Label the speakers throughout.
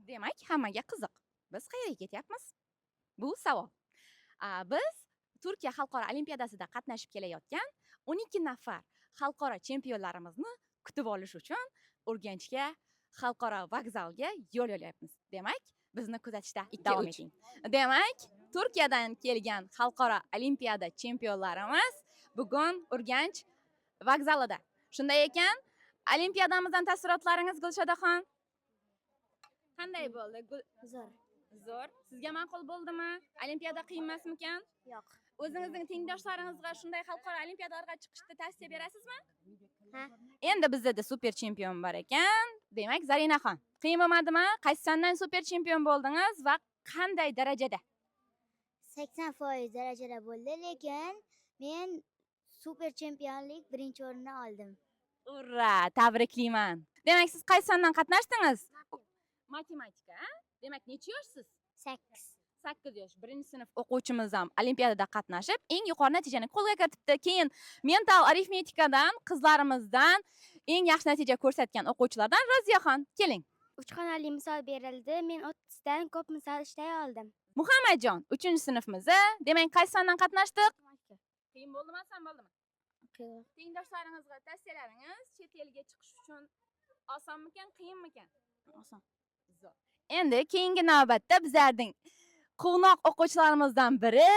Speaker 1: Demak, hammaga qiziq. Biz qayerga ketyapmiz? Bu savol. Biz Turkiya xalqaro olimpiadasida qatnashib kelayotgan 12 nafar xalqaro chempionlarimizni kutib olish uchun Urganchga xalqaro vokzalga yo'l olyapmiz. Demak, bizni kuzatishda davom eting. Demak, Turkiyadan kelgan xalqaro olimpiada chempionlarimiz bugun Urganch vokzalida. Shunday ekan, olimpiadamizdan taassurotlaringiz Gulshodaxon qanday bo'ldi?
Speaker 2: Zo'r.
Speaker 1: Zo'r. Sizga ma'qul bo'ldimi? Olimpiada qiyin emasmikan?
Speaker 2: Yo'q.
Speaker 1: O'zingizning tengdoshlaringizga shunday xalqaro olimpiadalarga chiqishni tavsiya berasizmi?
Speaker 2: Ha?
Speaker 1: Endi bizda super chempion bor ekan. Demak, Zarinaxon, qiyin bo'lmadimi? Qaysi sandan super chempion bo'ldingiz va qanday darajada?
Speaker 2: 80% darajada bo'ldi, lekin men super chempionlik birinchi o'rinni oldim.
Speaker 1: Ura, tabriklayman. Demak, siz qaysi sandan qatnashdingiz? Matematika. Demak, necha yoshsiz?
Speaker 2: 8.
Speaker 1: 8 yosh. Birinchi sinf o'quvchimiz ham olimpiadada qatnashib, eng yuqori natijani qo'lga kiritibdi. Keyin mental arifmetikadan qizlarimizdan eng yaxshi natija ko'rsatgan o'quvchilardan Roziyaxon, keling.
Speaker 2: 3 xonali misol berildi. Men 30 dan ko'p misol ishlay oldim.
Speaker 1: Muhammadjon, 3-sinfimizda. Demak, qaysi sandan qatnashdik? Qiyin bo'ldimi, oson bo'ldimi?
Speaker 2: Qiyin.
Speaker 1: Tengdoshlaringizga tavsiyalaringiz chet elga chiqish uchun osonmikan, qiyinmikan?
Speaker 2: Oson.
Speaker 1: Zo'r. Endi keyingi navbatda bizlarning quvnoq o'quvchilarimizdan biri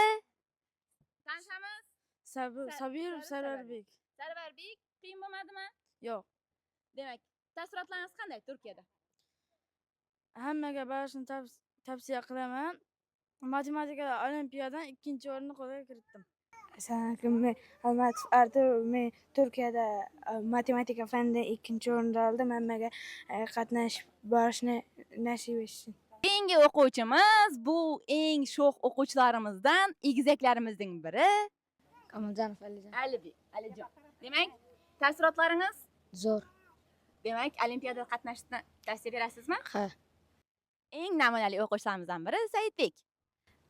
Speaker 1: tanishamiz.
Speaker 3: Sabirov Sarvarbek.
Speaker 1: Sarvarbek, qiyin bo'lmadimi?
Speaker 3: Yo'q.
Speaker 1: Demak, taassurotlaringiz qanday Turkiyada?
Speaker 3: Hammaga borishni tavsiya qilaman. Matematikada olimpiyadan 2-o'rinni qo'lga kiritdim. Assalomu alaykum. Men Almatov Artur. Men Turkiyada matematika fanida 2-o'rinni oldim. Hammaga qatnashib borishni nasib etsin.
Speaker 1: Keyingi o'quvchimiz bu eng sho'x o'quvchilarimizdan egizaklarimizning biri
Speaker 2: Kamoljonov Alijon.
Speaker 1: Alijon. Demak, taassurotlaringiz?
Speaker 2: Zo'r.
Speaker 1: Demak, olimpiadada qatnashishni tavsiya berasizmi?
Speaker 2: Ha.
Speaker 1: Eng namunali o'quvchilarimizdan biri Saidbek.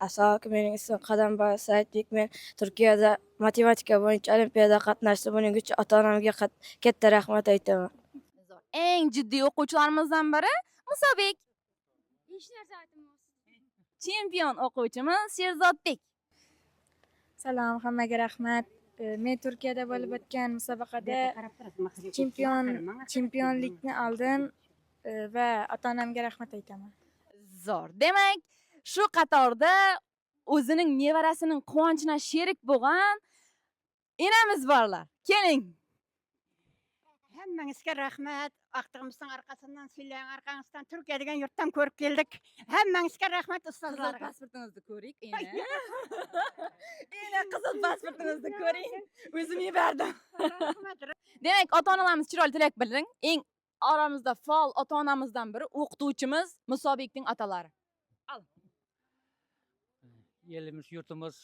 Speaker 3: Assalomu alaykum. Mening ismim Qadambay Saidbek. Men Turkiyada matematika bo'yicha olimpiadada qatnashdim. Buning uchun ota-onamga katta rahmat aytaman.
Speaker 1: Zo'r. Eng jiddiy o'quvchilarimizdan biri Musobek.
Speaker 2: Hech narsa aytmayman.
Speaker 1: Chempion o'quvchimiz Sherzodbek.
Speaker 3: Salom, hammaga rahmat. Men Turkiyada bo'lib o'tgan musobaqada chempionlikni oldim va ota-onamga rahmat aytaman.
Speaker 1: Zo'r. Demak, shu qatorda o'zining nevarasining quvonchina sherik bo'lgan enamiz borlar. Keling.
Speaker 4: Hammangizga rahmat. Vaqtimizning orqasidan sizlarning orqangizdan Turkiya degan yurtdan ko'rib keldik. Hammangizga rahmat
Speaker 1: Qizil
Speaker 4: ustozlarga.
Speaker 1: pasportingizni ko'ring, ena qizil pasportingizni ko'ring. O'zim yubordim. Demak, ota-onalarimiz chiroyli tilak bildiring. Eng oramizda faol ota-onamizdan biri o'qituvchimiz Musobekning otalari.
Speaker 5: Elimiz, yurtimiz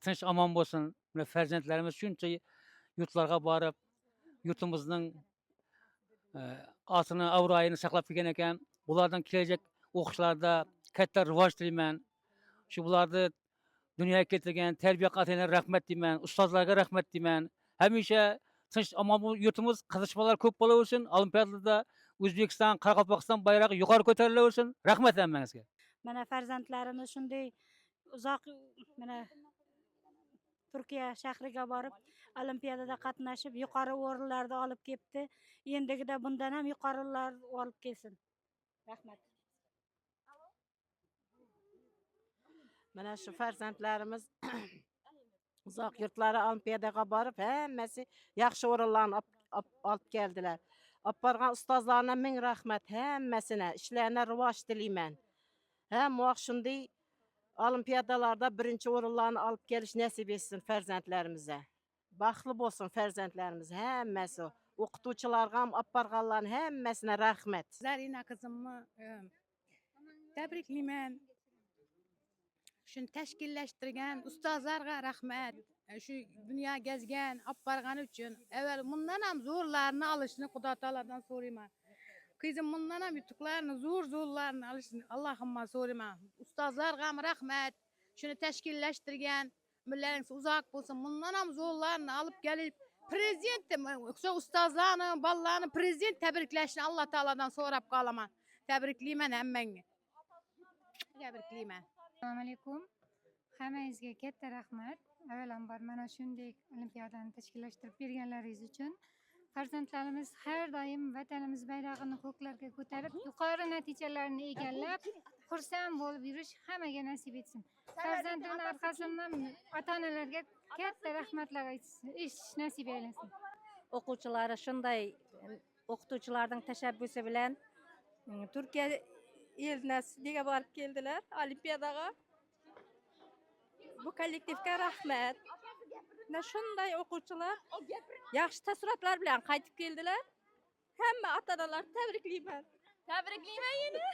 Speaker 5: tinch omon bo'lsin. Farzandlarimiz shuncha yurtlarga borib, yurtimizning otini, avroyini saqlab kelgan ekan. Bulardan kelajak o'qishlarda katta rivoj tilayman. Shu bularni dunyoga keltirgan tarbiya qat'iyalarga rahmat deyman, ustozlarga rahmat deyman. Hamisha tinch omon yurtimiz, qizishmalar ko'p bo'laversin. Olimpiadada O'zbekiston, Qoraqalpog'iston bayrog'i yuqori ko'tarilaversin. Rahmat hammangizga.
Speaker 6: Mana farzandlarimiz shunday uzoq mana Turkiya shahriga borib olimpiadada qatnashib yuqori o'rinlarda olib kelibdi. Endigida bundan ham yuqorilar olib kelsin. Rahmat.
Speaker 7: Mana shu farzandlarimiz uzoq yurtlara olimpiadaga borib, hammasi yaxshi o'rinlarni olib keldilar. Olib borgan ustozlarga ming rahmat, hammasine ishlarine rivoj tilayman. Hamma shunday olimpiadalarda birinchi o'rinlarni olib kelish nasib etsin farzandlarimize. Baxtli bo'lsin farzandlarimiz hammasi. O'qituvchilarga ham olib borganlarning hammasine rahmat.
Speaker 6: Zarina qizimni tabriklayman. Shuni tashkillashtirgan ustozlarga rahmat. Shu dunyo gezgan, olib borgani uchun. Avval bundan ham zo'rlarni olishni Xudo taoladan so'rayman. Qizim bundan ham yutuqlarni, zo'rlarni olishni Allohimma so'rayman. Ustozlarga ham rahmat. Shuni tashkillashtirgan, umrlaringiz uzoq bo'lsin. Bundan ham zo'rlarni olib kelib prezident, ustozlarni, bolalarni prezident tabriklashni Alloh taoladan so'rab qolaman. Tabriklayman hammangni. Tabriklayman.
Speaker 8: Assalomu alaykum. Hammangizga katta rahmat. Avvalambor mana shunday olimpiadani tashkillashtirib berganlaringiz uchun. Farzandlarimiz har doim vatanimiz bayrog'ini ko'klarga ko'tarib, yuqori natijalarni egallab, xursand bo'lib yurish hammaga nasib etsin. Farzandlarning orqasidan ota-onalarga katta rahmatlar aytish nasib eylesin.
Speaker 9: O'quvchilari shunday o'qituvchilarning tashabbusi bilan Turkiya elnasiga borib keldilar olimpiadaga. Bu kollektivga rahmat. Shunday o'quvchilar yaxshi taassurotlar bilan qaytib keldilar. Hamma ota-onalarni tabriklayman.
Speaker 1: Tabriklayman yana.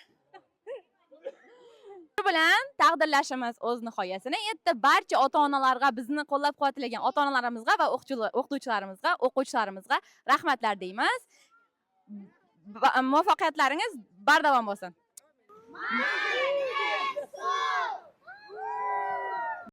Speaker 1: Shu bilan taqdirlashimiz o'z nihoyasini yetdi. Barcha ota-onalarga, bizni qo'llab-quvvatlagan ota-onalarimizga va o'qituvchilarimizga, o'quvchilarimizga rahmatlar deymiz. Muvaffaqiyatlaringiz bardavom bo'lsin.